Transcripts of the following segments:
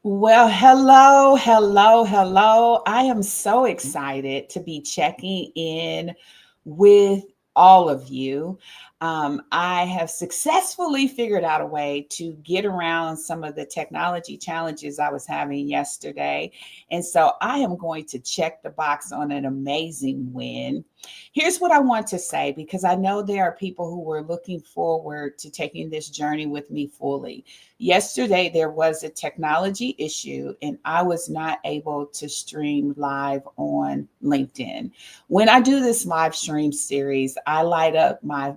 Well, hello, hello, hello. I am so excited to be checking in with all of you. I have successfully figured out a way to get around some of the technology challenges I was having yesterday. And so I am going to check the box on an amazing win. Here's what I want to say because I know there are people who were looking forward to taking this journey with me fully. Yesterday, there was a technology issue, and I was not able to stream live on LinkedIn. When I do this live stream series, I light up my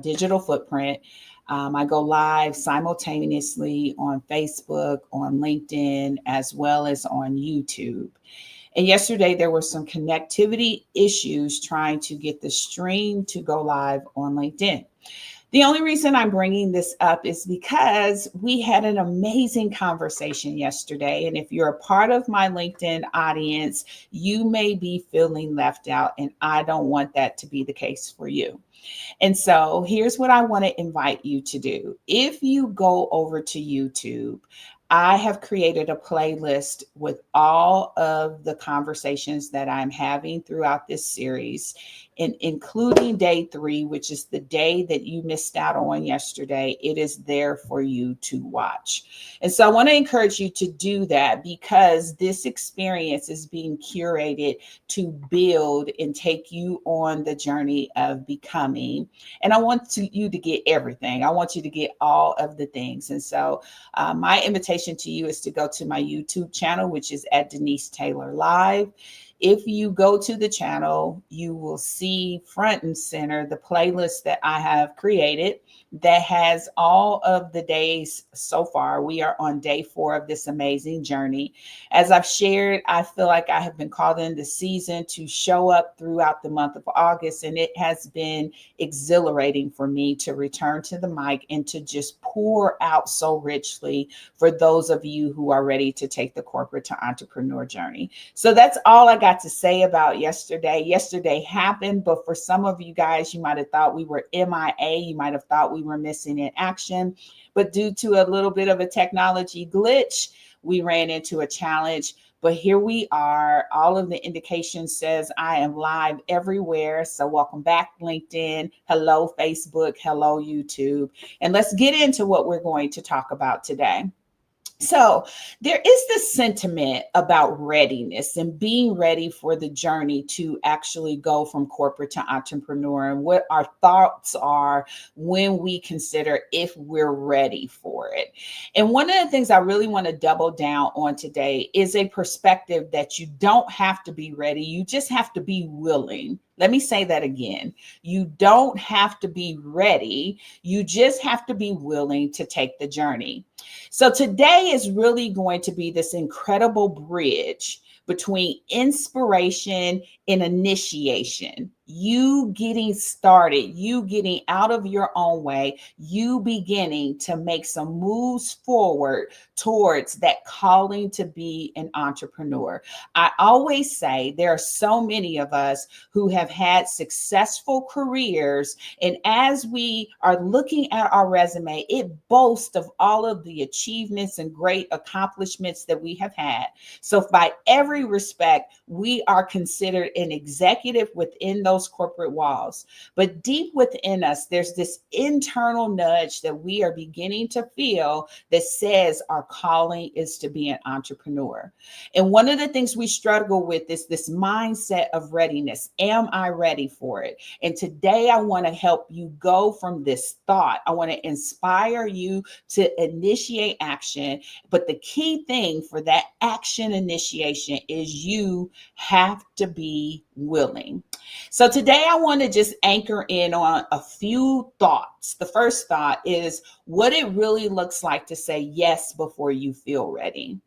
digital footprint. I go live simultaneously on Facebook, on LinkedIn, as well as on YouTube. And yesterday, there were some connectivity issues trying to get the stream to go live on LinkedIn. The only reason I'm bringing this up is because we had an amazing conversation yesterday. And if you're a part of my LinkedIn audience, you may be feeling left out, and I don't want that to be the case for you. And so here's what I want to invite you to do. If you go over to YouTube, I have created a playlist with all of the conversations that I'm having throughout this series, and including day 3, which is the day that you missed out on yesterday. It is there for you to watch. And so I want to encourage you to do that because this experience is being curated to build and take you on the journey of becoming. And I want you to get everything. I want you to get all of the things. And so my invitation to you is to go to my YouTube channel, which is at Denise Taylor Live. If you go to the channel, you will see front and center the playlist that I have created that has all of the days so far. We are on day 4 of this amazing journey. As I've shared, I feel like I have been called in the season to show up throughout the month of August, and it has been exhilarating for me to return to the mic and to just pour out so richly for those of you who are ready to take the corporate to entrepreneur journey. So that's all I got to say about yesterday. Yesterday happened, but for some of you guys, you might have thought we were MIA. You might have thought we were missing in action, but due to a little bit of a technology glitch, we ran into a challenge. But here we are. All of the indication says I am live everywhere. So welcome back, LinkedIn. Hello, Facebook. Hello, YouTube. And let's get into what we're going to talk about today. So there is this sentiment about readiness and being ready for the journey to actually go from corporate to entrepreneur, and what our thoughts are when we consider if we're ready for it. And one of the things I really want to double down on today is a perspective that you don't have to be ready. You just have to be willing. Let me say that again. You don't have to be ready. You just have to be willing to take the journey. So today is really going to be this incredible bridge between inspiration and initiation. You getting started, you getting out of your own way, you beginning to make some moves forward towards that calling to be an entrepreneur. I always say there are so many of us who have had successful careers, and as we are looking at our resume, it boasts of all of the achievements and great accomplishments that we have had. So by every respect, we are considered an executive within those corporate walls. But deep within us, there's this internal nudge that we are beginning to feel that says our calling is to be an entrepreneur. And one of the things we struggle with is this mindset of readiness. Am I ready for it? And today I want to help you go from this thought. I want to inspire you to initiate action. But the key thing for that action initiation is you have to be willing. So today I want to just anchor in on a few thoughts. The first thought is what it really looks like to say yes before you feel ready.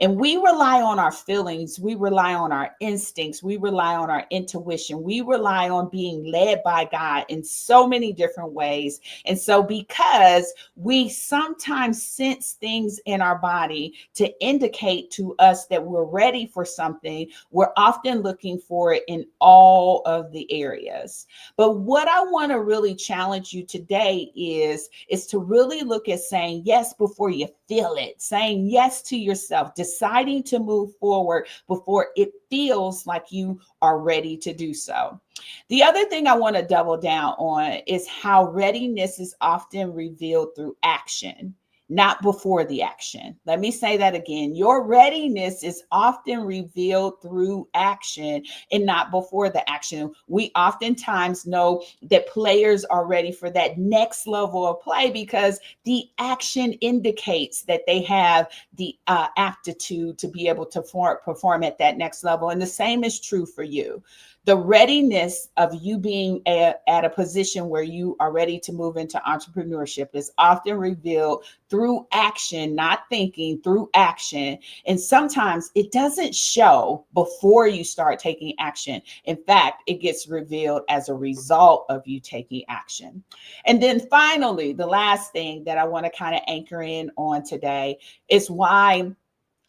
And we rely on our feelings. We rely on our instincts. We rely on our intuition. We rely on being led by God in so many different ways. And so because we sometimes sense things in our body to indicate to us that we're ready for something, we're often looking for it in all of the areas. But what I want to really challenge you today is to really look at saying yes before you feel it, saying yes to yourself, yourself, deciding to move forward before it feels like you are ready to do so. The other thing I want to double down on is how readiness is often revealed through action, not before the action. Let me say that again. Your readiness is often revealed through action and not before the action. We oftentimes know that players are ready for that next level of play because the action indicates that they have the aptitude to be able to perform at that next level. And the same is true for you. The readiness of you being at a position where you are ready to move into entrepreneurship is often revealed through action, not thinking, through action. And sometimes it doesn't show before you start taking action. In fact, it gets revealed as a result of you taking action. And then finally, the last thing that I want to kind of anchor in on today is why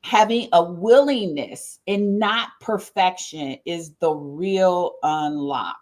having a willingness and not perfection is the real unlock.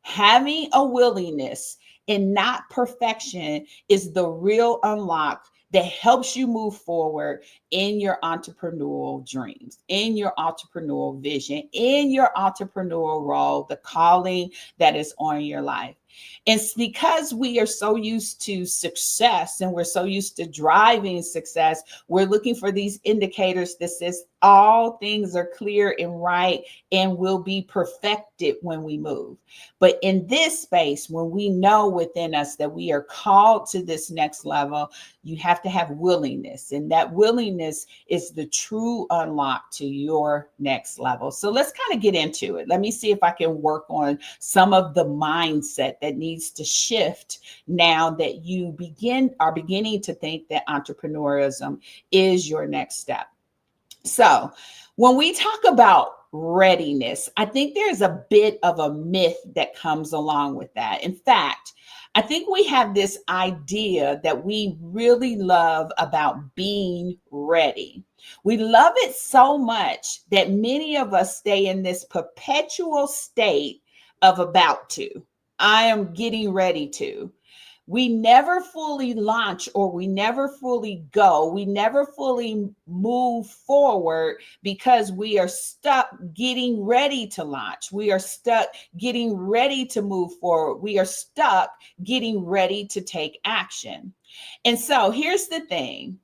Having a willingness and not perfection is the real unlock that helps you move forward in your entrepreneurial dreams, in your entrepreneurial vision, in your entrepreneurial role, the calling that is on your life. It's because we are so used to success and we're so used to driving success. We're looking for these indicators that says all things are clear and right and will be perfected when we move. But in this space, when we know within us that we are called to this next level, you have to have willingness. And that willingness is the true unlock to your next level. So let's kind of get into it. Let me see if I can work on some of the mindset that needs to shift now that you are beginning to think that entrepreneurialism is your next step. So when we talk about readiness, I think there's a bit of a myth that comes along with that. In fact, I think we have this idea that we really love about being ready. We love it so much that many of us stay in this perpetual state of about to. I am getting ready to. We never fully launch or we never fully go. We never fully move forward because we are stuck getting ready to launch. We are stuck getting ready to move forward. We are stuck getting ready to take action. And so here's the thing.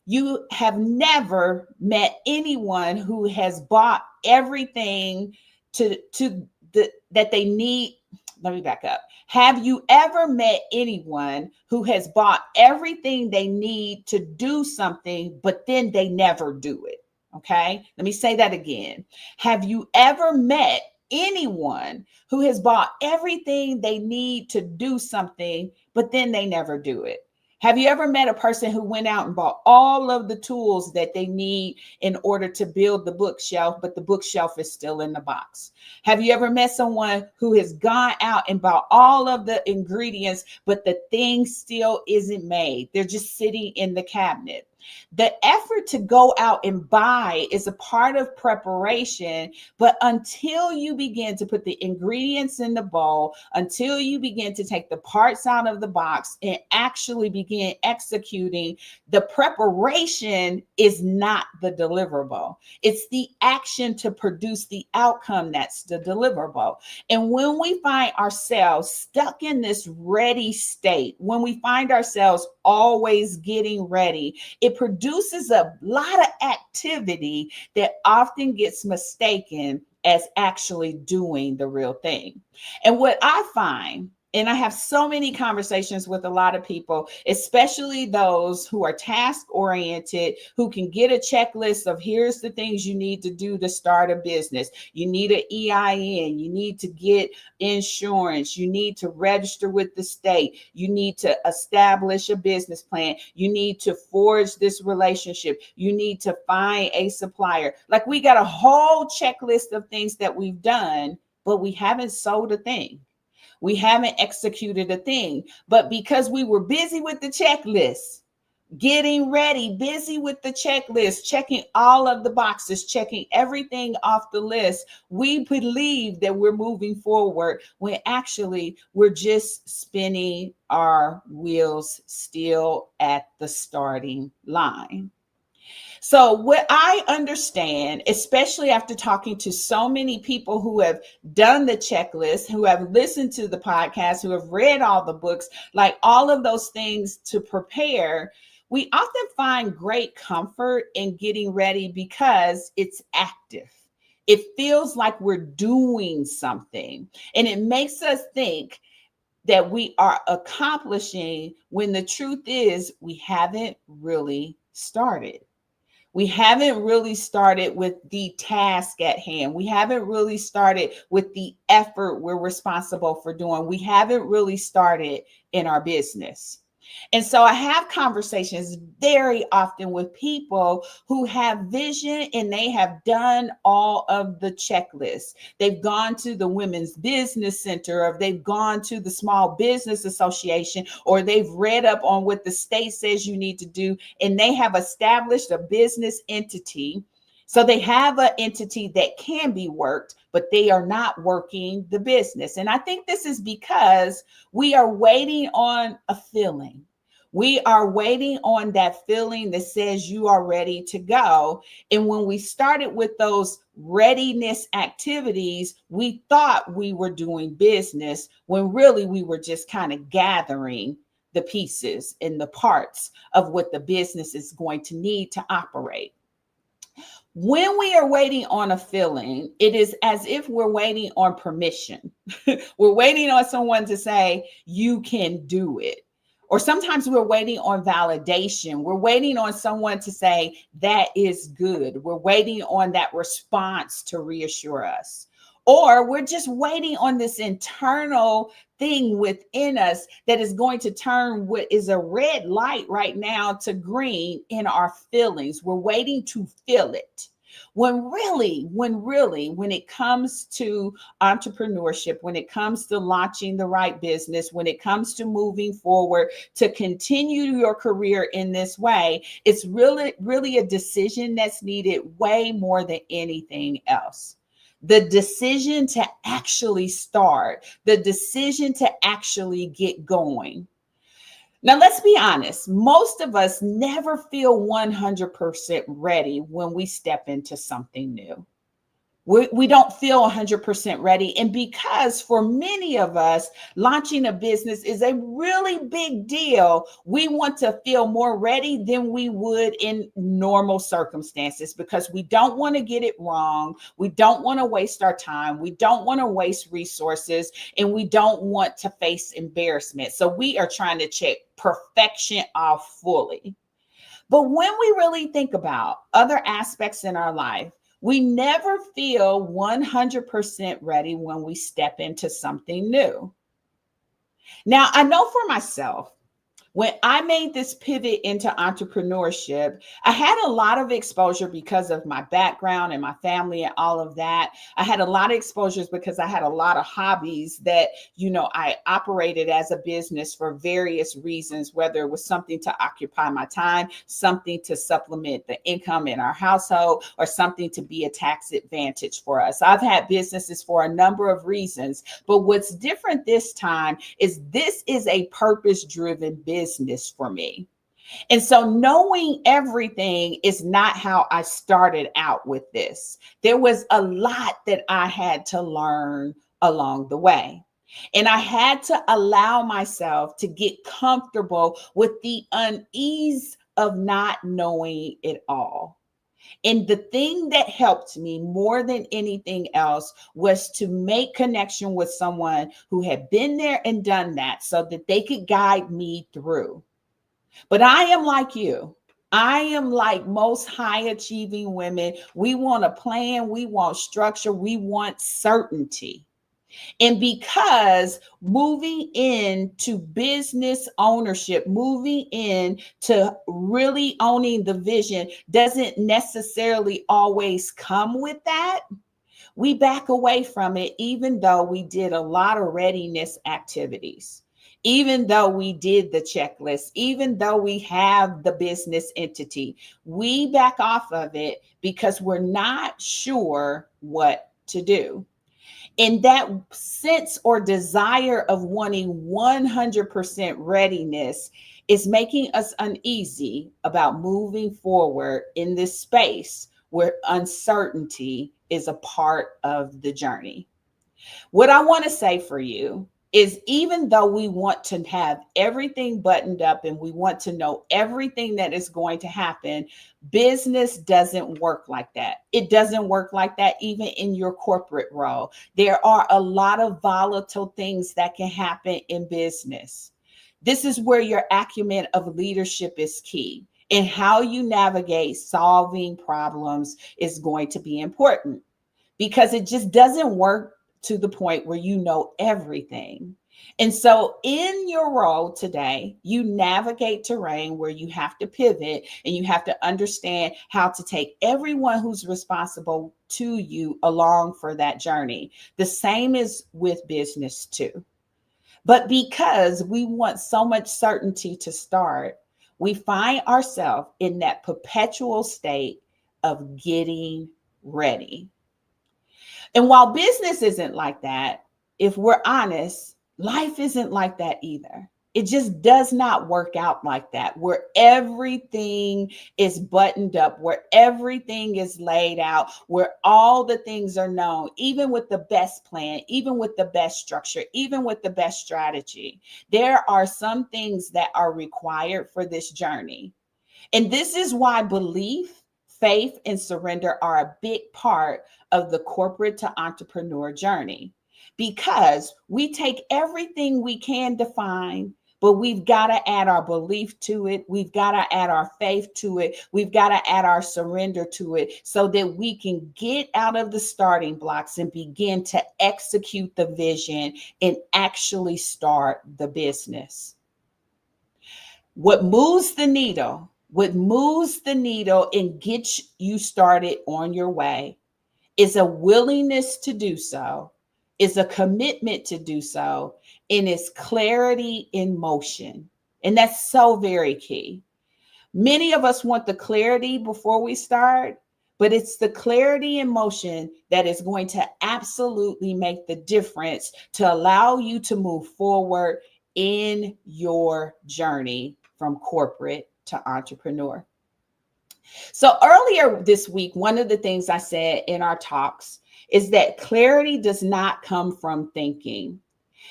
You have never met anyone who has bought everything that they need. Let me back up. Have you ever met anyone who has bought everything they need to do something, but then they never do it? Okay, let me say that again. Have you ever met anyone who has bought everything they need to do something, but then they never do it? Have you ever met a person who went out and bought all of the tools that they need in order to build the bookshelf, but the bookshelf is still in the box? Have you ever met someone who has gone out and bought all of the ingredients, but the thing still isn't made? They're just sitting in the cabinet. The effort to go out and buy is a part of preparation, but until you begin to put the ingredients in the bowl, until you begin to take the parts out of the box and actually begin executing, the preparation is not the deliverable. It's the action to produce the outcome that's the deliverable. And when we find ourselves stuck in this ready state, when we find ourselves always getting ready, it produces a lot of activity that often gets mistaken as actually doing the real thing. And what I find, and I have so many conversations with a lot of people, especially those who are task oriented, who can get a checklist of here's the things you need to do to start a business. You need an EIN, you need to get insurance, you need to register with the state, you need to establish a business plan, you need to forge this relationship, you need to find a supplier. Like we got a whole checklist of things that we've done, but we haven't sold a thing. We haven't executed a thing, but because we were busy with the checklist, getting ready, busy with the checklist, checking all of the boxes, checking everything off the list, we believe that we're moving forward when actually we're just spinning our wheels still at the starting line. So, what I understand, especially after talking to so many people who have done the checklist, who have listened to the podcast, who have read all the books, like all of those things to prepare, we often find great comfort in getting ready because it's active. It feels like we're doing something, and it makes us think that we are accomplishing when the truth is we haven't really started. We haven't really started with the task at hand. We haven't really started with the effort we're responsible for doing. We haven't really started in our business. And so I have conversations very often with people who have vision and they have done all of the checklists. They've gone to the Women's Business Center, or they've gone to the Small Business Association, or they've read up on what the state says you need to do, and they have established a business entity. So they have an entity that can be worked, but they are not working the business. And I think this is because we are waiting on a feeling. We are waiting on that feeling that says you are ready to go. And when we started with those readiness activities, we thought we were doing business when really we were just kind of gathering the pieces and the parts of what the business is going to need to operate. When we are waiting on a feeling, it is as if we're waiting on permission. We're waiting on someone to say, you can do it. Or sometimes we're waiting on validation. We're waiting on someone to say, that is good. We're waiting on that response to reassure us. Or we're just waiting on this internal thing within us that is going to turn what is a red light right now to green in our feelings. We're waiting to feel it. When it comes to entrepreneurship, when it comes to launching the right business, when it comes to moving forward to continue your career in this way, it's really a decision that's needed way more than anything else. The decision to actually start, the decision to actually get going. Now, let's be honest. Most of us never feel 100% ready when we step into something new. We don't feel 100% ready. And because for many of us, launching a business is a really big deal, we want to feel more ready than we would in normal circumstances because we don't want to get it wrong. We don't want to waste our time. We don't want to waste resources, and we don't want to face embarrassment. So we are trying to check perfection off fully. But when we really think about other aspects in our life, we never feel 100% ready when we step into something new. Now, I know for myself, when I made this pivot into entrepreneurship, I had a lot of exposure because of my background and my family and all of that. I had a lot of exposures because I had a lot of hobbies that, I operated as a business for various reasons, whether it was something to occupy my time, something to supplement the income in our household, or something to be a tax advantage for us. I've had businesses for a number of reasons, but what's different this time is this is a purpose-driven business for me. And so knowing everything is not how I started out with this. There was a lot that I had to learn along the way. And I had to allow myself to get comfortable with the unease of not knowing it all. And the thing that helped me more than anything else was to make connection with someone who had been there and done that so that they could guide me through. But I am like you. I am like most high achieving women. We want a plan, we want structure, we want certainty. And because moving into business ownership, moving into really owning the vision doesn't necessarily always come with that, we back away from it, even though we did a lot of readiness activities, even though we did the checklist, even though we have the business entity, we back off of it because we're not sure what to do. In that sense or desire of wanting 100% readiness, It's making us uneasy about moving forward in this space where uncertainty is a part of the journey. What I want to say for you is, even though we want to have everything buttoned up and we want to know everything that is going to happen, business doesn't work like that. It doesn't work like that even in your corporate role. There are a lot of volatile things that can happen in business. This is where your acumen of leadership is key. And how you navigate solving problems is going to be important, because it just doesn't work to the point where you know everything. And so, in your role today, you navigate terrain where you have to pivot and you have to understand how to take everyone who's responsible to you along for that journey. The same is with business, too. But because we want so much certainty to start, we find ourselves in that perpetual state of getting ready. And while business isn't like that, if we're honest, life isn't like that either. It just does not work out like that, where everything is buttoned up, where everything is laid out, where all the things are known, even with the best plan, even with the best structure, even with the best strategy. There are some things that are required for this journey. And this is why belief, faith, and surrender are a big part of the corporate to entrepreneur journey, because we take everything we can define, but we've got to add our belief to it. We've got to add our faith to it. We've got to add our surrender to it so that we can get out of the starting blocks and begin to execute the vision and actually start the business. What moves the needle and gets you started on your way is a willingness to do so, is a commitment to do so, and is clarity in motion. And that's so very key. Many of us want the clarity before we start, but it's the clarity in motion that is going to absolutely make the difference to allow you to move forward in your journey from corporate to entrepreneur. So earlier this week, one of the things I said in our talks is that clarity does not come from thinking.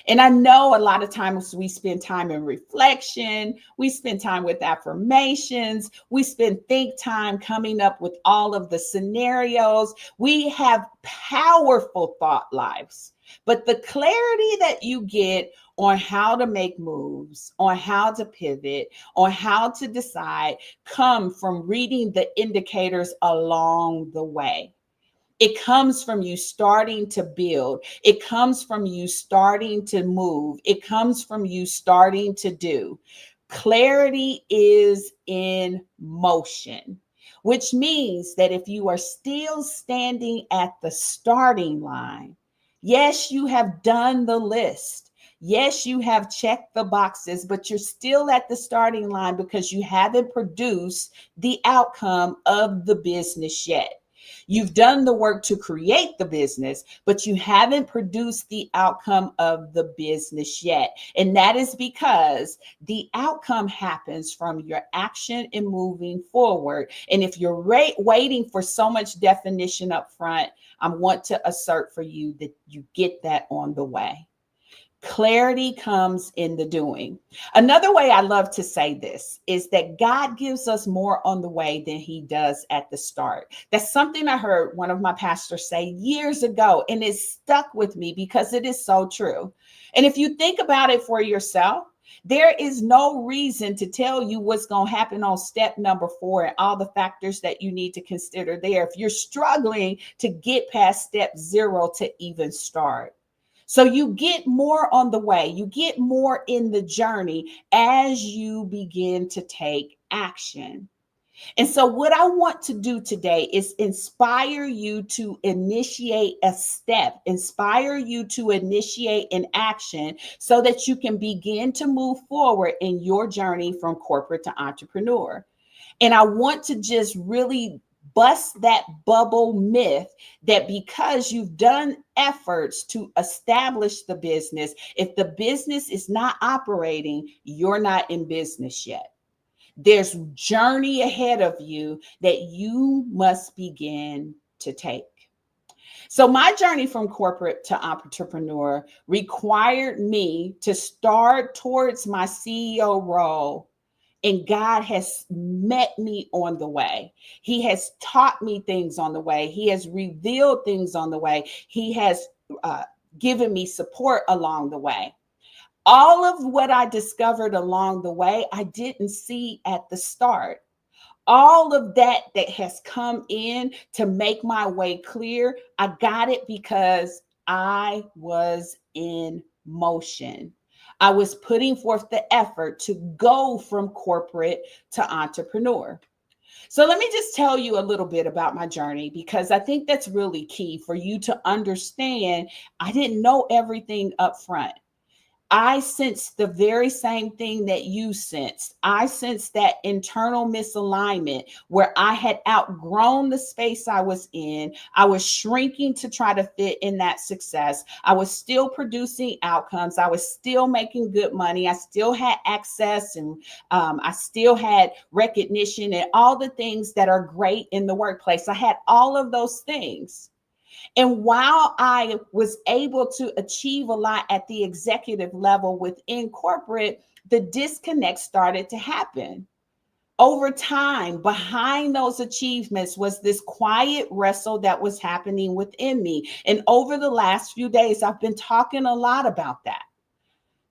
And I know a lot of times we spend time in reflection, we spend time with affirmations, we spend think time coming up with all of the scenarios. We have powerful thought lives, but the clarity that you get on how to make moves, on how to pivot, on how to decide come from reading the indicators along the way. It comes from you starting to build. It comes from you starting to move. It comes from you starting to do. Clarity is in motion, which means that if you are still standing at the starting line, yes, you have done the list. Yes, you have checked the boxes, but you're still at the starting line because you haven't produced the outcome of the business yet. You've done the work to create the business, but you haven't produced the outcome of the business yet. And that is because the outcome happens from your action and moving forward. And if you're waiting for so much definition up front, I want to assert for you that you get that on the way. Clarity comes in the doing. Another way I love to say this is that God gives us more on the way than he does at the start. That's something I heard one of my pastors say years ago, and it stuck with me because it is so true. And if you think about it for yourself, there is no reason to tell you what's going to happen on step number 4 and all the factors that you need to consider there if you're struggling to get past step 0 to even start. So you get more on the way, you get more in the journey as you begin to take action. And so what I want to do today is inspire you to initiate a step, inspire you to initiate an action so that you can begin to move forward in your journey from corporate to entrepreneur. And I want to just really bust that bubble myth that because you've done efforts to establish the business, if the business is not operating, you're not in business yet. There's journey ahead of you that you must begin to take. So my journey from corporate to entrepreneur required me to start towards my CEO role, and God has met me on the way. He has taught me things on the way. He has revealed things on the way. He has uh, given me support along the way. All of what I discovered along the way, I didn't see at the start. All of that has come in to make my way clear, I got it because I was in motion. I was putting forth the effort to go from corporate to entrepreneur. So let me just tell you a little bit about my journey, because I think that's really key for you to understand. I didn't know everything up front. I sensed the very same thing that you sensed. I sensed that internal misalignment where I had outgrown the space I was in. I was shrinking to try to fit in that success. I was still producing outcomes. I was still making good money. I still had access, and I still had recognition and all the things that are great in the workplace. I had all of those things. And while I was able to achieve a lot at the executive level within corporate, the disconnect started to happen. Over time, behind those achievements was this quiet wrestle that was happening within me. And over the last few days, I've been talking a lot about that.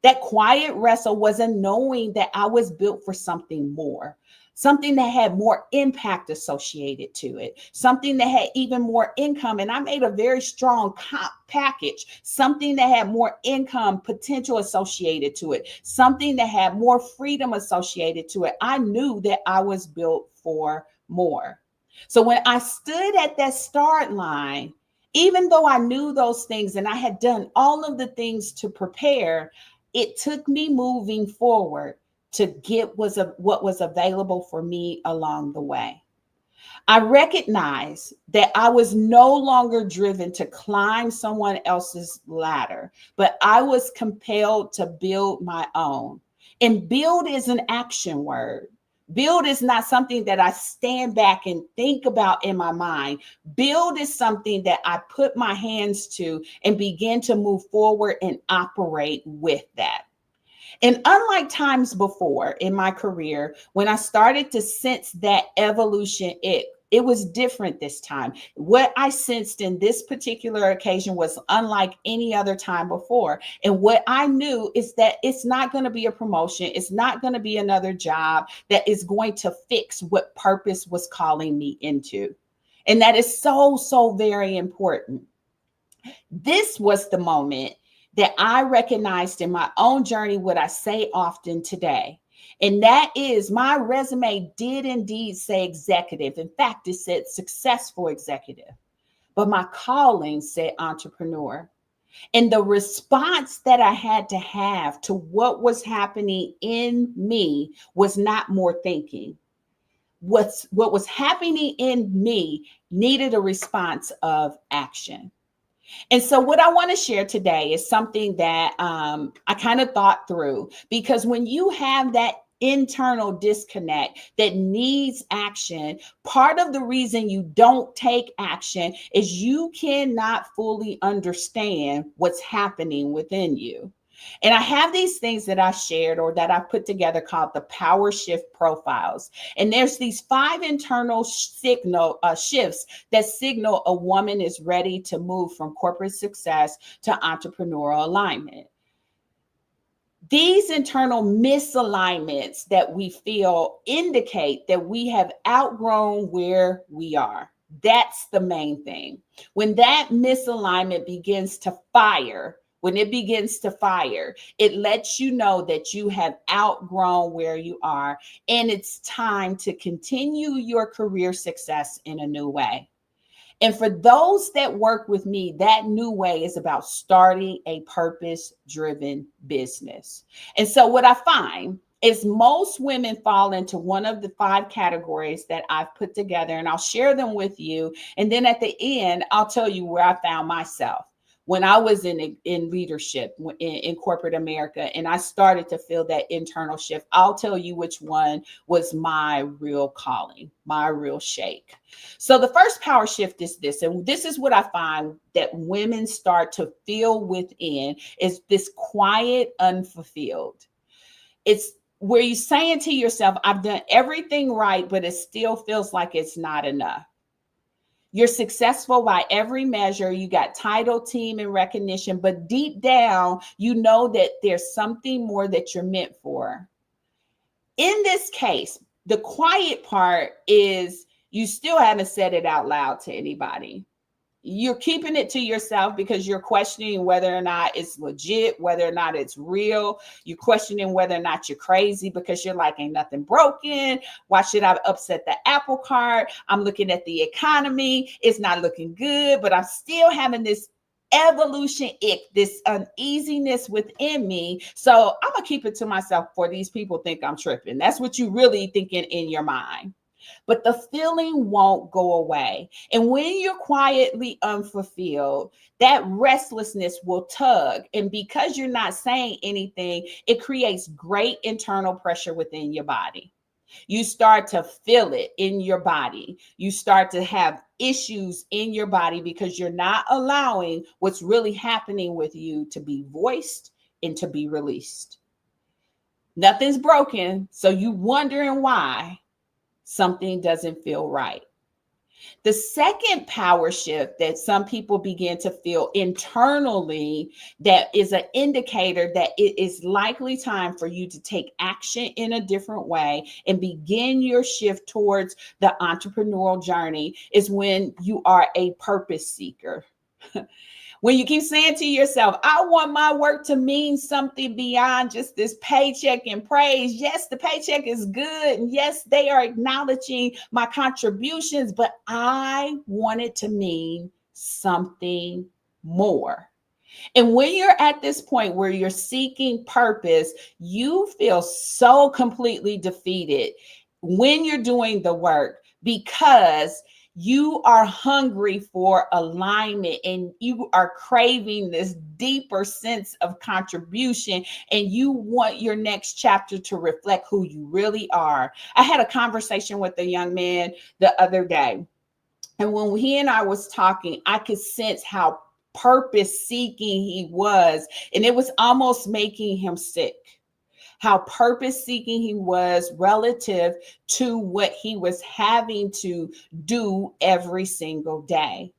That quiet wrestle was a knowing that I was built for something more, something that had more impact associated to it, something that had even more income. And I made a very strong comp package, something that had more income potential associated to it, something that had more freedom associated to it. I knew that I was built for more. So when I stood at that start line, even though I knew those things and I had done all of the things to prepare, it took me moving forward to get what was available for me along the way. I recognized that I was no longer driven to climb someone else's ladder, but I was compelled to build my own. And build is an action word. Build is not something that I stand back and think about in my mind. Build is something that I put my hands to and begin to move forward and operate with that. And unlike times before in my career, when I started to sense that evolution, it was different this time. What I sensed in this particular occasion was unlike any other time before. And what I knew is that it's not going to be a promotion. It's not going to be another job that is going to fix what purpose was calling me into. And that is so, so very important. This was the moment that I recognized in my own journey what I say often today. And that is, my resume did indeed say executive. In fact, it said successful executive, but my calling said entrepreneur. And the response that I had to have to what was happening in me was not more thinking. What was happening in me needed a response of action. And so, what I want to share today is something that I kind of thought through, because when you have that internal disconnect that needs action, part of the reason you don't take action is you cannot fully understand what's happening within you. And I have these things that I shared or that I put together called the power shift profiles. And there's these 5 internal shifts that signal a woman is ready to move from corporate success to entrepreneurial alignment. These internal misalignments that we feel indicate that we have outgrown where we are. That's the main thing. When that misalignment begins to fire, it lets you know that you have outgrown where you are, and it's time to continue your career success in a new way. And for those that work with me, that new way is about starting a purpose-driven business. And so what I find is most women fall into one of the 5 categories that I've put together, and I'll share them with you. And then at the end, I'll tell you where I found myself when I was in leadership in corporate America, and I started to feel that internal shift. I'll tell you which one was my real calling, my real shake. So the first power shift is this, and this is what I find that women start to feel within, is this quiet unfulfilled. It's where you're saying to yourself, I've done everything right, but it still feels like it's not enough. You're successful by every measure. You got title, team, and recognition, but deep down, you know that there's something more that you're meant for. In this case, the quiet part is you still haven't said it out loud to anybody. You're keeping it to yourself because you're questioning whether or not it's legit, whether or not it's real. You're questioning whether or not you're crazy because you're like, ain't nothing broken. Why should I upset the apple cart? I'm looking at the economy. It's not looking good, but I'm still having this evolution ick, this uneasiness within me. So I'm going to keep it to myself before these people think I'm tripping. That's what you really thinking in your mind. But the feeling won't go away. And when you're quietly unfulfilled, that restlessness will tug. And because you're not saying anything, it creates great internal pressure within your body. You start to feel it in your body. You start to have issues in your body because you're not allowing what's really happening with you to be voiced and to be released. Nothing's broken, so you wondering why something doesn't feel right. The second power shift that some people begin to feel internally, that is an indicator that it is likely time for you to take action in a different way and begin your shift towards the entrepreneurial journey, is when you are a purpose seeker. When you keep saying to yourself, I want my work to mean something beyond just this paycheck and praise. Yes, the paycheck is good. And yes, they are acknowledging my contributions, but I want it to mean something more. And when you're at this point where you're seeking purpose, you feel so completely defeated when you're doing the work because you are hungry for alignment and you are craving this deeper sense of contribution, and you want your next chapter to reflect who you really are. I had a conversation with a young man the other day, and when he and I was talking, I could sense how purpose seeking he was, and it was almost making him sick. How purpose seeking he was relative to what he was having to do every single day.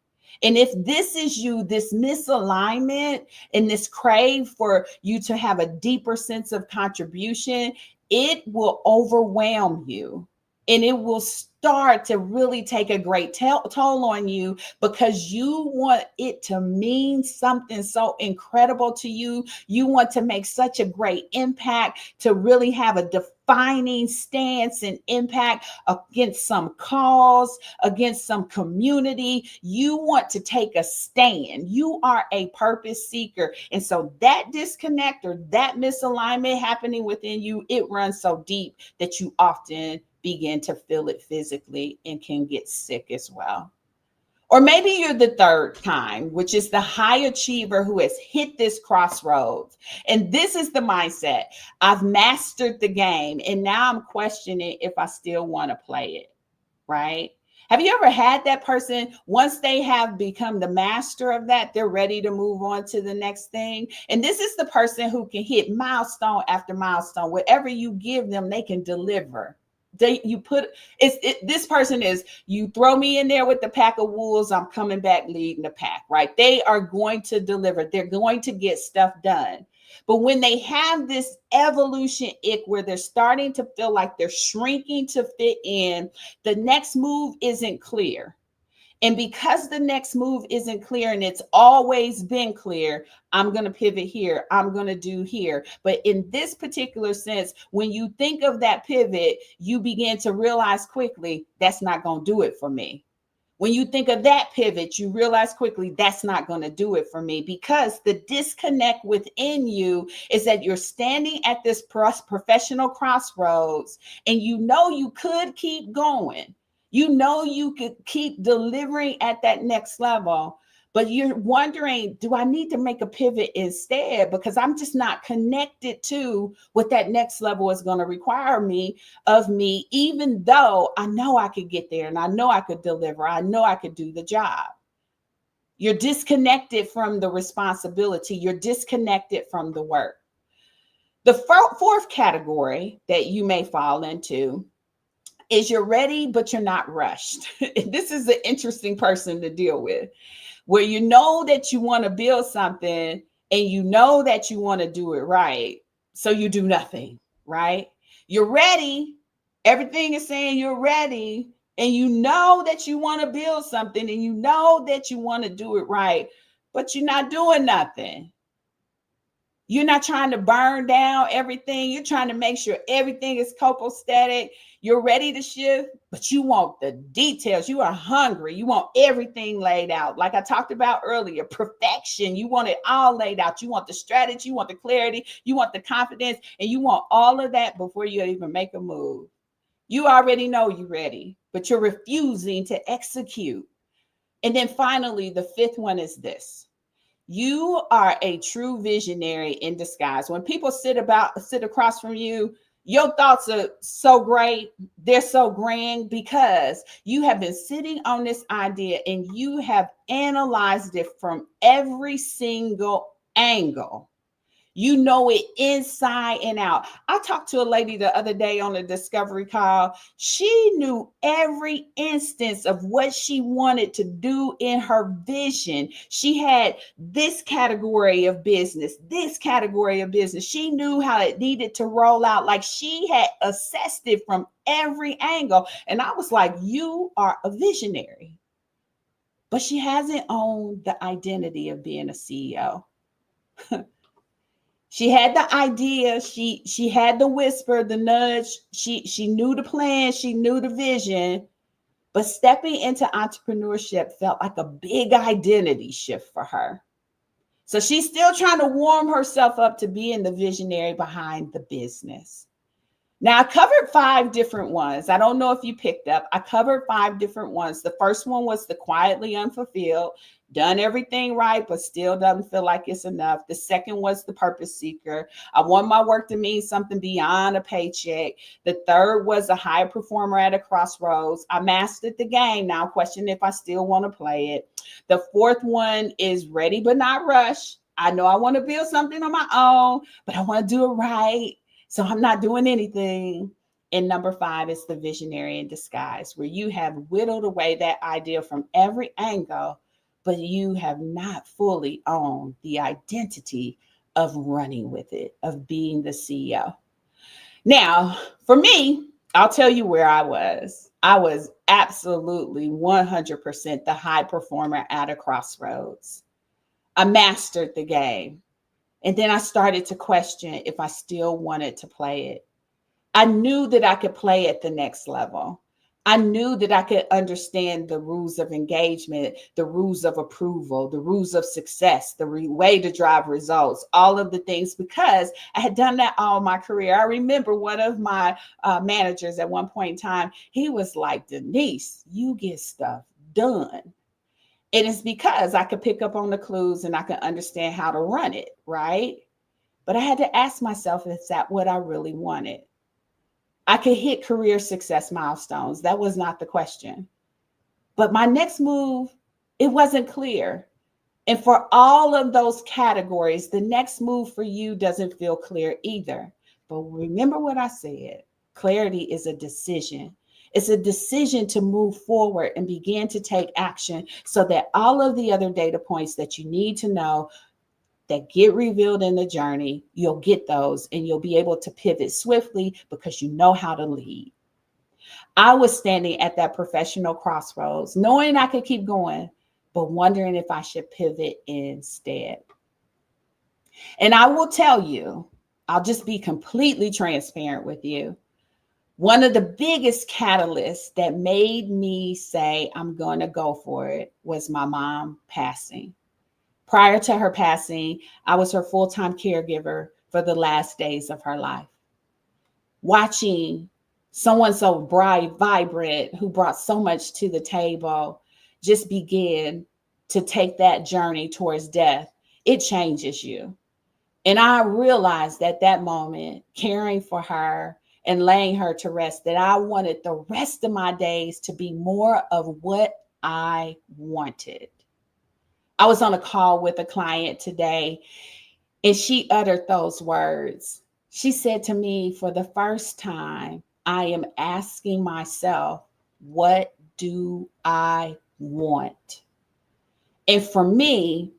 And if this is you, this misalignment and this crave for you to have a deeper sense of contribution, it will overwhelm you. And it will start to really take a great toll on you because you want it to mean something so incredible to you. You want to make such a great impact, to really have a defining stance and impact against some cause, against some community. You want to take a stand. You are a purpose seeker. And so that disconnect or that misalignment happening within you, it runs so deep that you often begin to feel it physically and can get sick as well. Or maybe you're the third kind, which is the high achiever who has hit this crossroads. And this is the mindset. I've mastered the game and now I'm questioning if I still want to play it, right? Have you ever had that person, once they have become the master of that, they're ready to move on to the next thing? And this is the person who can hit milestone after milestone. Whatever you give them, they can deliver. This person is, you throw me in there with the pack of wolves, I'm coming back leading the pack, right? They are going to deliver. They're going to get stuff done. But when they have this evolution ick where they're starting to feel like they're shrinking to fit in, the next move isn't clear. And because the next move isn't clear and it's always been clear, I'm going to pivot here, I'm going to do here. But in this particular sense, when you think of that pivot, you begin to realize quickly, that's not going to do it for me. When you think of that pivot, you realize quickly that's not going to do it for me, because the disconnect within you is that you're standing at this professional crossroads, and you know you could keep going. You know you could keep delivering at that next level, but you're wondering, do I need to make a pivot instead? Because I'm just not connected to what that next level is going to require of me, even though I know I could get there and I know I could deliver. I know I could do the job. You're disconnected from the responsibility. You're disconnected from the work. The fourth category that you may fall into is you're ready, but you're not rushed. This is an interesting person to deal with, where you know that you want to build something and you know that you want to do it right. So you do nothing, right? You're ready. Everything is saying you're ready. And you know that you want to build something and you know that you want to do it right, but you're not doing nothing. You're not trying to burn down everything. You're trying to make sure everything is copacetic. You're ready to shift, but you want the details. You are hungry. You want everything laid out. Like I talked about earlier, perfection. You want it all laid out. You want the strategy, you want the clarity, you want the confidence, and you want all of that before you even make a move. You already know you're ready, but you're refusing to execute. And then finally, the fifth one is this. You are a true visionary in disguise. When people sit across from you, your thoughts are so great. They're so grand because you have been sitting on this idea and you have analyzed it from every single angle. You know it inside and out. I talked to a lady the other day on a discovery call. She knew every instance of what she wanted to do in her vision. She had this category of business, this category of business. She knew how it needed to roll out. Like she had assessed it from every angle. And I was like, you are a visionary. But she hasn't owned the identity of being a CEO. She had the idea, she had the whisper, the nudge, she knew the plan, she knew the vision, but stepping into entrepreneurship felt like a big identity shift for her. So she's still trying to warm herself up to being the visionary behind the business. Now, I covered 5 different ones. I don't know if you picked up. I covered 5 different ones. The first one was the quietly unfulfilled, done everything right, but still doesn't feel like it's enough. The second was the purpose seeker. I want my work to mean something beyond a paycheck. The third was a high performer at a crossroads. I mastered the game. Now question if I still want to play it. The fourth one is ready but not rushed. I know I want to build something on my own, but I want to do it right. So I'm not doing anything. And number 5 is the visionary in disguise, where you have whittled away that idea from every angle, but you have not fully owned the identity of running with it, of being the CEO. Now, for me, I'll tell you where I was. I was absolutely 100% the high performer at a crossroads. I mastered the game. And then I started to question if I still wanted to play it. I knew that I could play at the next level. I knew that I could understand the rules of engagement, the rules of approval, the rules of success, the way to drive results, all of the things, because I had done that all my career. I remember one of my managers at one point in time, he was like, Denise, you get stuff done. And it's because I could pick up on the clues and I could understand how to run it, right? But I had to ask myself, is that what I really wanted? I could hit career success milestones. That was not the question. But my next move, it wasn't clear. And for all of those categories, the next move for you doesn't feel clear either. But remember what I said. Clarity is a decision. It's a decision to move forward and begin to take action so that all of the other data points that you need to know that get revealed in the journey, you'll get those and you'll be able to pivot swiftly because you know how to lead. I was standing at that professional crossroads, knowing I could keep going, but wondering if I should pivot instead. And I will tell you, I'll just be completely transparent with you. One of the biggest catalysts that made me say, I'm going to go for it, was my mom passing. Prior to her passing, I was her full-time caregiver for the last days of her life. Watching someone so bright, vibrant, who brought so much to the table, just begin to take that journey towards death, it changes you. And I realized at that moment, caring for her and laying her to rest, that I wanted the rest of my days to be more of what I wanted. I was on a call with a client today, and she uttered those words. She said to me, for the first time, I am asking myself, what do I want? And for me,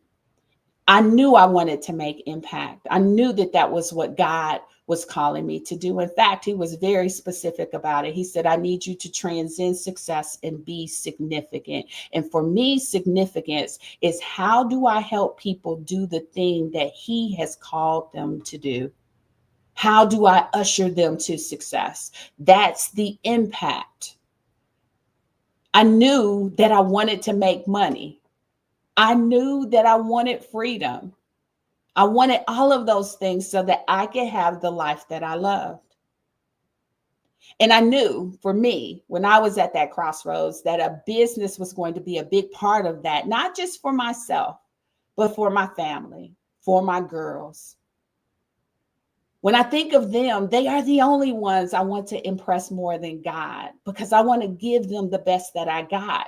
I knew I wanted to make impact. I knew that that was what God was calling me to do. In fact, he was very specific about it. He said, I need you to transcend success and be significant. And for me, significance is, how do I help people do the thing that he has called them to do? How do I usher them to success? That's the impact. I knew that I wanted to make money. I knew that I wanted freedom. I wanted all of those things so that I could have the life that I loved. And I knew, for me, when I was at that crossroads, that a business was going to be a big part of that, not just for myself, but for my family, for my girls. When I think of them, they are the only ones I want to impress more than God, because I want to give them the best that I got.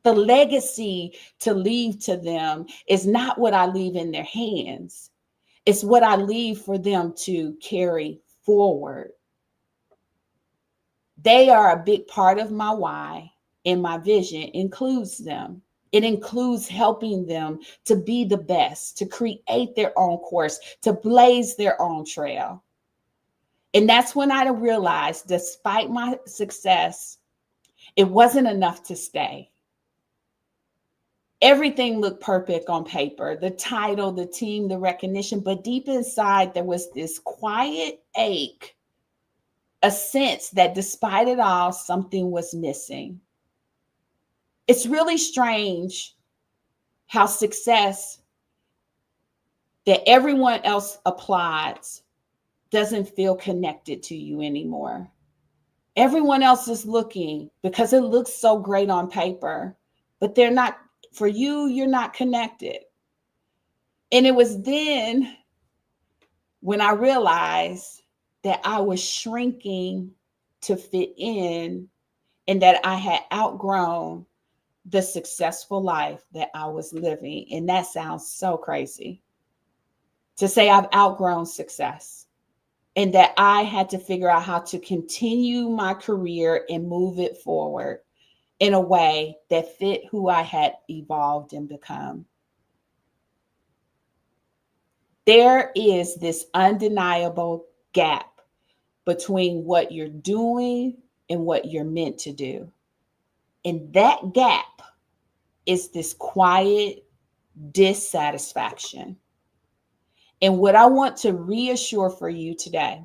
The legacy to leave to them is not what I leave in their hands. It's what I leave for them to carry forward. They are a big part of my why, and my vision includes them. It includes helping them to be the best, to create their own course, to blaze their own trail. And that's when I realized, despite my success, it wasn't enough to stay. Everything looked perfect on paper, the title, the team, the recognition, but deep inside there was this quiet ache, a sense that despite it all, something was missing. It's really strange how success that everyone else applauds doesn't feel connected to you anymore. Everyone else is looking because it looks so great on paper, but they're not, for you, you're not connected. And it was then when I realized that I was shrinking to fit in, and that I had outgrown the successful life that I was living. And that sounds so crazy to say I've outgrown success, and that I had to figure out how to continue my career and move it forward in a way that fit who I had evolved and become. There is this undeniable gap between what you're doing and what you're meant to do. And that gap is this quiet dissatisfaction. And what I want to reassure for you today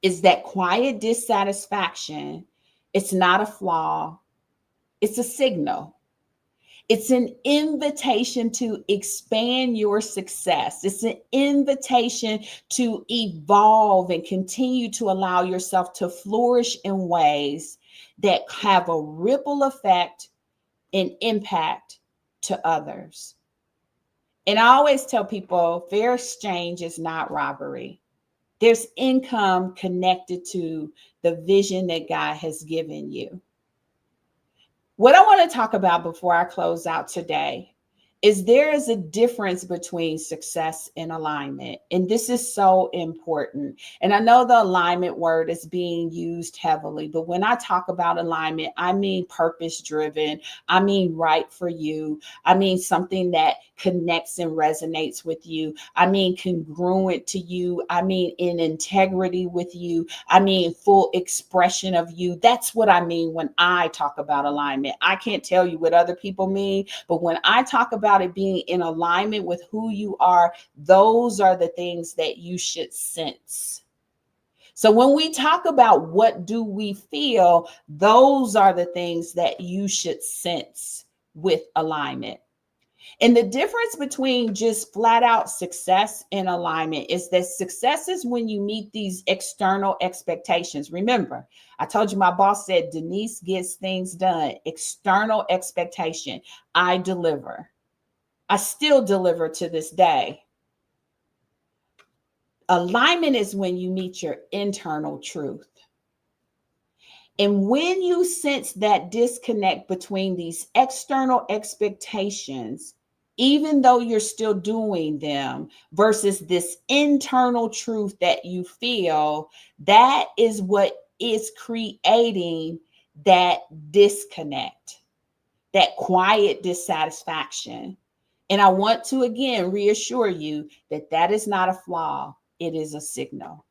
is that quiet dissatisfaction, it's not a flaw, it's a signal. It's an invitation to expand your success. It's an invitation to evolve and continue to allow yourself to flourish in ways that have a ripple effect and impact to others. And I always tell people, fair exchange is not robbery. There's income connected to the vision that God has given you. What I want to talk about before I close out today is there is a difference between success and alignment. And this is so important. And I know the alignment word is being used heavily, but when I talk about alignment, I mean purpose driven. I mean right for you. I mean something that connects and resonates with you. I mean congruent to you. I mean in integrity with you. I mean full expression of you. That's what I mean when I talk about alignment. I can't tell you what other people mean, but when I talk about it being in alignment with who you are, those are the things that you should sense. So when we talk about what do we feel, those are the things that you should sense with alignment. And the difference between just flat out success and alignment is that success is when you meet these external expectations. Remember, I told you my boss said Denise gets things done. External expectation. I deliver. I still deliver to this day. Alignment is when you meet your internal truth. And when you sense that disconnect between these external expectations, even though you're still doing them, versus this internal truth that you feel, that is what is creating that disconnect, that quiet dissatisfaction. And I want to again reassure you that that is not a flaw, it is a signal.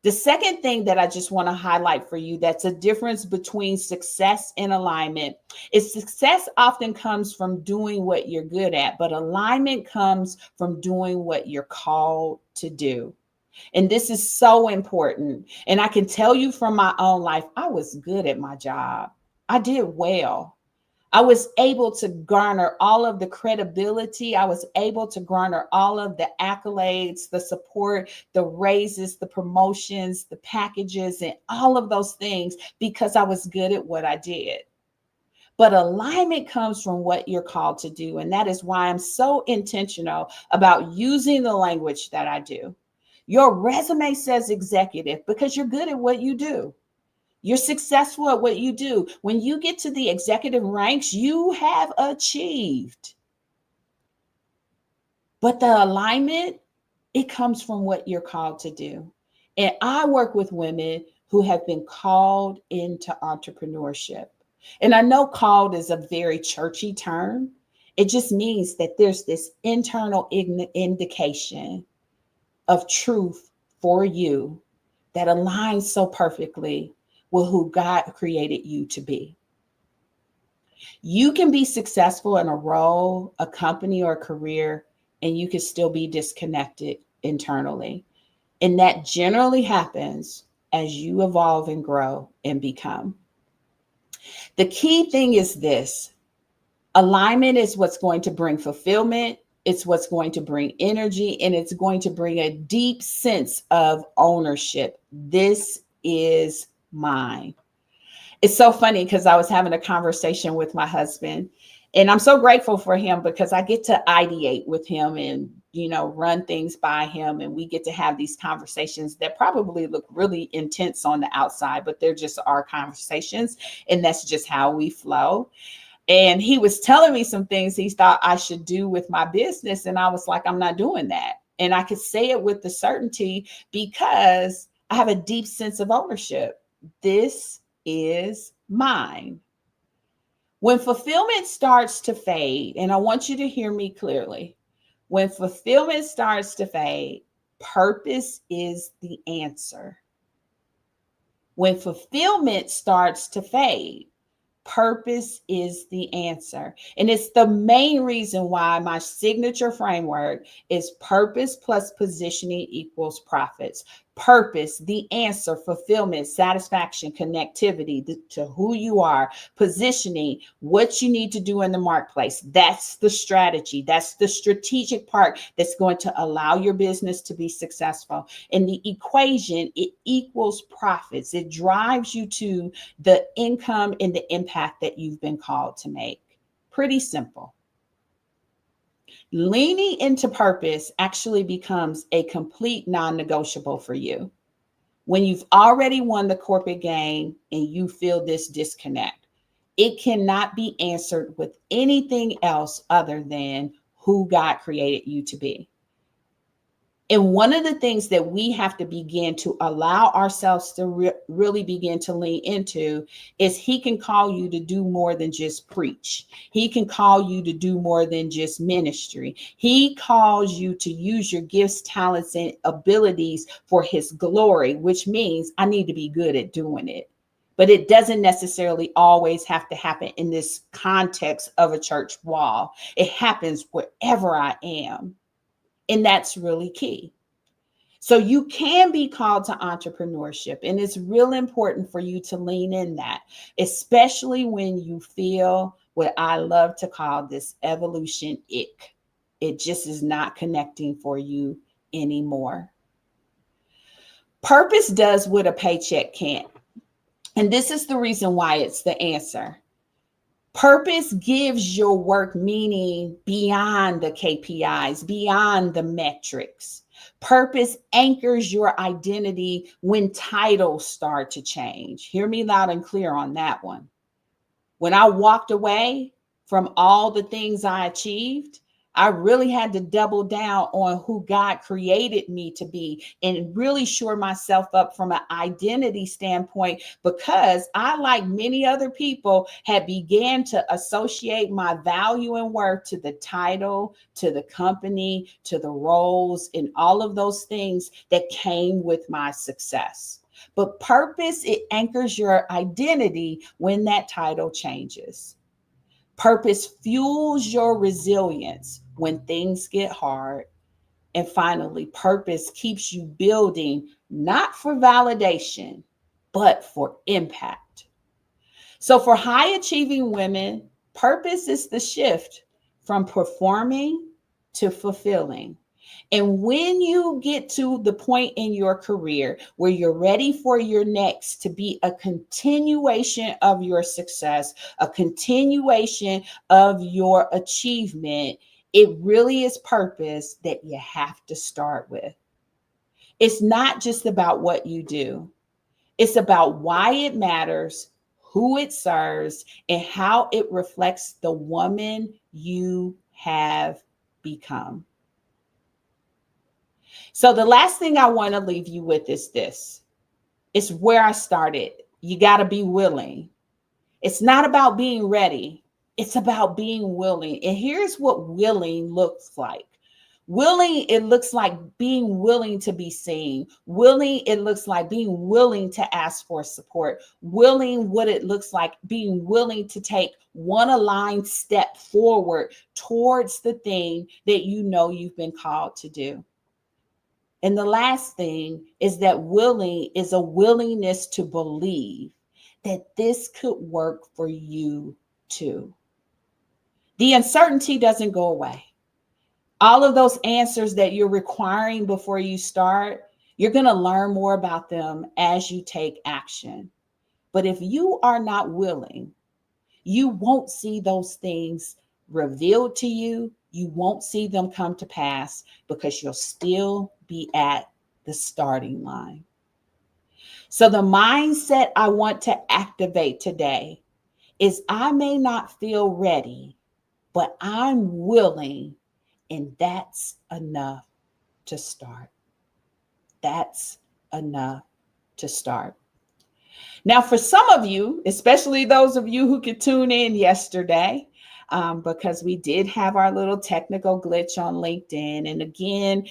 The second thing that I just want to highlight for you that's a difference between success and alignment is success often comes from doing what you're good at, but alignment comes from doing what you're called to do. And this is so important. And I can tell you from my own life, I was good at my job. I did well. I was able to garner all of the credibility. I was able to garner all of the accolades, the support, the raises, the promotions, the packages, and all of those things because I was good at what I did. But alignment comes from what you're called to do. And that is why I'm so intentional about using the language that I do. Your resume says executive because you're good at what you do. You're successful at what you do. When you get to the executive ranks, you have achieved. But the alignment, it comes from what you're called to do. And I work with women who have been called into entrepreneurship. And I know called is a very churchy term. It just means that there's this internal indication of truth for you that aligns so perfectly with who God created you to be. You can be successful in a role, a company, or a career, and you can still be disconnected internally. And that generally happens as you evolve and grow and become. The key thing is this: alignment is what's going to bring fulfillment. It's what's going to bring energy, and it's going to bring a deep sense of ownership. This is mine. It's so funny because I was having a conversation with my husband, and I'm so grateful for him because I get to ideate with him and, run things by him. And we get to have these conversations that probably look really intense on the outside, but they're just our conversations. And that's just how we flow. And he was telling me some things he thought I should do with my business. And I was like, I'm not doing that. And I could say it with the certainty because I have a deep sense of ownership. This is mine. When fulfillment starts to fade, and I want you to hear me clearly, when fulfillment starts to fade, purpose is the answer. When fulfillment starts to fade, purpose is the answer. And it's the main reason why my signature framework is purpose plus positioning equals profits. Purpose, the answer, fulfillment, satisfaction, connectivity to who you are, positioning, what you need to do in the marketplace. That's the strategy. That's the strategic part that's going to allow your business to be successful. In the equation, it equals profits. It drives you to the income and the impact that you've been called to make. Pretty simple. Leaning into purpose actually becomes a complete non-negotiable for you when you've already won the corporate game and you feel this disconnect. It cannot be answered with anything else other than who God created you to be. And one of the things that we have to begin to allow ourselves to really begin to lean into is he can call you to do more than just preach. He can call you to do more than just ministry. He calls you to use your gifts, talents, and abilities for his glory, which means I need to be good at doing it. But it doesn't necessarily always have to happen in this context of a church wall. It happens wherever I am. And that's really key. So you can be called to entrepreneurship, and it's real important for you to lean in that, especially when you feel what I love to call this evolution ick. It just is not connecting for you anymore. Purpose does what a paycheck can't. And this is the reason why it's the answer. Purpose gives your work meaning beyond the KPIs, beyond the metrics. Purpose anchors your identity when titles start to change. Hear me loud and clear on that one. When I walked away from all the things I achieved, I really had to double down on who God created me to be and really shore myself up from an identity standpoint, because I, like many other people, had began to associate my value and worth to the title, to the company, to the roles, and all of those things that came with my success. But purpose, it anchors your identity when that title changes. Purpose fuels your resilience when things get hard. And finally, purpose keeps you building, not for validation, but for impact. So for high achieving women, purpose is the shift from performing to fulfilling. And when you get to the point in your career where you're ready for your next to be a continuation of your success, a continuation of your achievement, it really is purpose that you have to start with. It's not just about what you do, it's about why it matters, who it serves, and how it reflects the woman you have become. So the last thing I want to leave you with is this. It's where I started. You got to be willing. It's not about being ready. It's about being willing. And here's what willing looks like. Willing, it looks like being willing to be seen. Willing, it looks like being willing to ask for support. Willing, what it looks like being willing to take one aligned step forward towards the thing that you know you've been called to do. And the last thing is that willing is a willingness to believe that this could work for you too. The uncertainty doesn't go away. All of those answers that you're requiring before you start, you're going to learn more about them as you take action. But if you are not willing, you won't see those things revealed to you. You won't see them come to pass because you'll still be at the starting line. So the mindset I want to activate today is I may not feel ready, but I'm willing, and that's enough to start. That's enough to start. Now, for some of you, especially those of you who could tune in yesterday, because we did have our little technical glitch on LinkedIn. And again,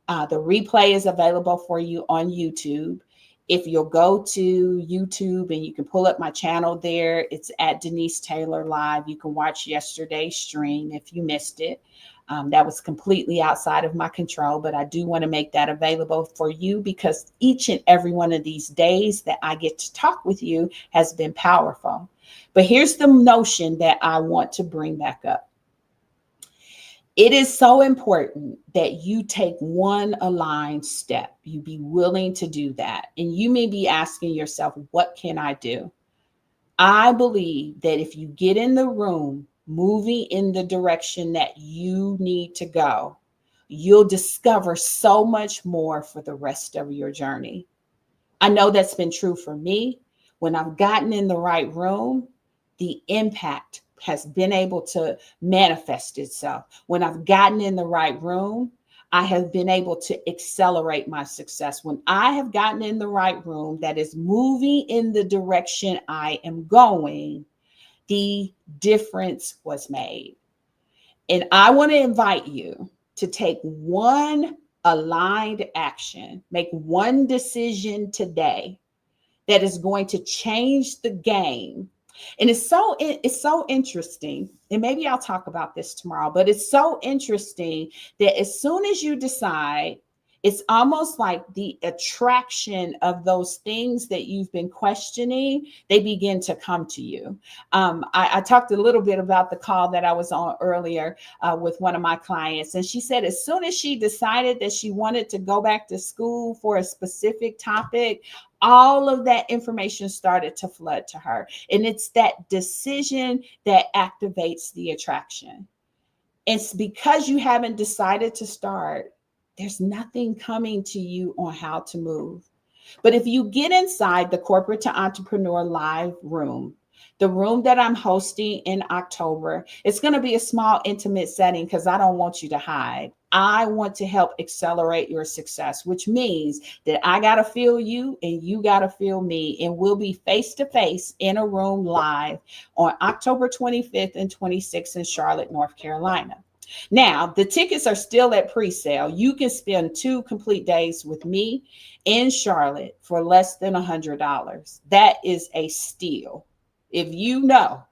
the replay is available for you on YouTube. If you'll go to YouTube and you can pull up my channel there, it's at Denise Taylor Live. You can watch yesterday's stream if you missed it. That was completely outside of my control, but I do want to make that available for you because each and every one of these days that I get to talk with you has been powerful. But here's the notion that I want to bring back up. It is so important that you take one aligned step. You be willing to do that. And you may be asking yourself, what can I do? I believe that if you get in the room, moving in the direction that you need to go, you'll discover so much more for the rest of your journey. I know that's been true for me. When I've gotten in the right room, the impact has been able to manifest itself. When I've gotten in the right room, I have been able to accelerate my success. When I have gotten in the right room that is moving in the direction I am going, the difference was made. And I want to invite you to take one aligned action, make one decision today that is going to change the game. And it's so interesting. And maybe I'll talk about this tomorrow, but it's so interesting that as soon as you decide, it's almost like the attraction of those things that you've been questioning, they begin to come to you. I talked a little bit about the call that I was on earlier with one of my clients. And she said, as soon as she decided that she wanted to go back to school for a specific topic, all of that information started to flood to her. And it's that decision that activates the attraction. It's because you haven't decided to start, there's nothing coming to you on how to move. But if you get inside the Corporate to Entrepreneur live room, the room that I'm hosting in October, it's going to be a small, intimate setting because I don't want you to hide. I want to help accelerate your success, which means that I got to feel you and you got to feel me. And we'll be face to face in a room live on October 25th and 26th in Charlotte, North Carolina. Now, the tickets are still at pre-sale. You can spend 2 complete days with me in Charlotte for less than $100. That is a steal. If you know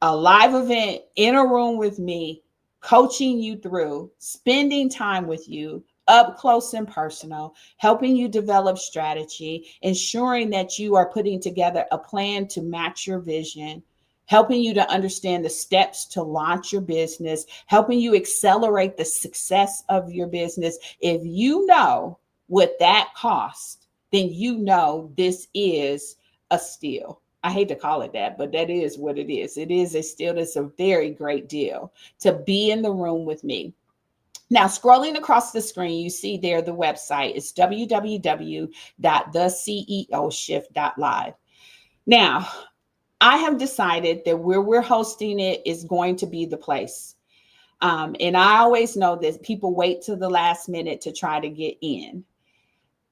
a live event in a room with me, coaching you through, spending time with you, up close and personal, helping you develop strategy, ensuring that you are putting together a plan to match your vision, helping you to understand the steps to launch your business, helping you accelerate the success of your business. If you know what that costs, then you know this is a steal. I hate to call it that, but that is what it is. It is a steal. It's a very great deal to be in the room with me. Now, scrolling across the screen, you see there the website is www.theceoshift.live. Now, I have decided that where we're hosting it is going to be the place. And I always know that people wait till the last minute to try to get in.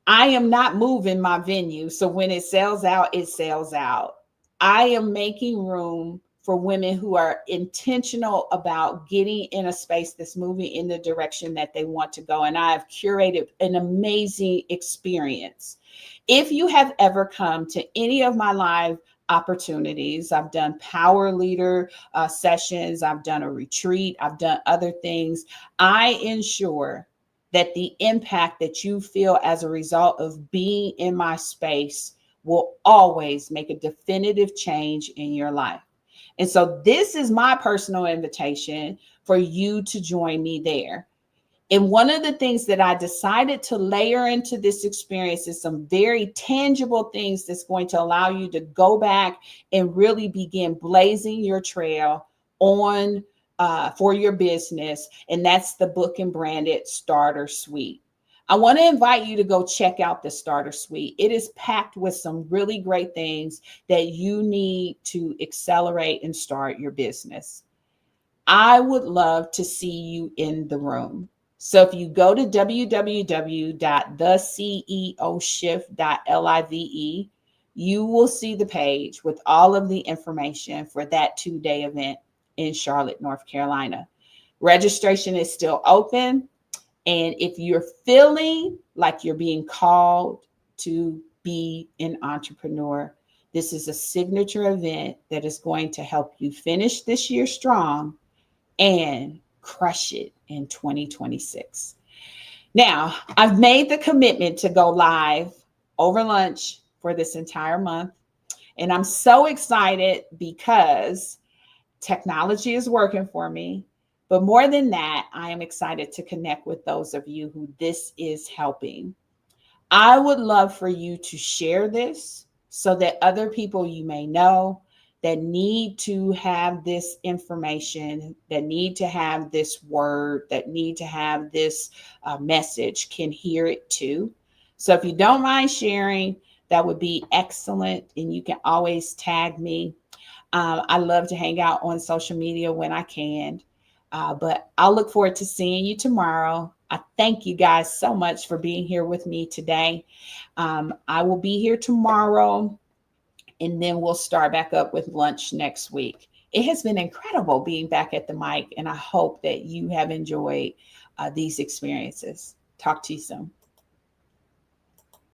I am not moving my venue. So when it sells out, it sells out. I am making room for women who are intentional about getting in a space that's moving in the direction that they want to go. And I have curated an amazing experience. If you have ever come to any of my live opportunities, I've done power leader sessions, I've done a retreat, I've done other things, I ensure that the impact that you feel as a result of being in my space will always make a definitive change in your life. And so this is my personal invitation for you to join me there. And one of the things that I decided to layer into this experience is some very tangible things that's going to allow you to go back and really begin blazing your trail on for your business. And that's the book and branded starter suite. I want to invite you to go check out the starter suite. It is packed with some really great things that you need to accelerate and start your business. I would love to see you in the room. So if you go to www.theceoshift.live, you will see the page with all of the information for that 2-day event in Charlotte, North Carolina. Registration is still open. And if you're feeling like you're being called to be an entrepreneur, this is a signature event that is going to help you finish this year strong and crush it in 2026. Now, I've made the commitment to go live over lunch for this entire month. And I'm so excited because technology is working for me. But more than that, I am excited to connect with those of you who this is helping. I would love for you to share this so that other people you may know that need to have this information, that need to have this word, that need to have this message can hear it too. So if you don't mind sharing, that would be excellent. And you can always tag me. I love to hang out on social media when I can. But I'll look forward to seeing you tomorrow. I thank you guys so much for being here with me today. I will be here tomorrow, and then we'll start back up with lunch next week. It has been incredible being back at the mic, and I hope that you have enjoyed these experiences. Talk to you soon.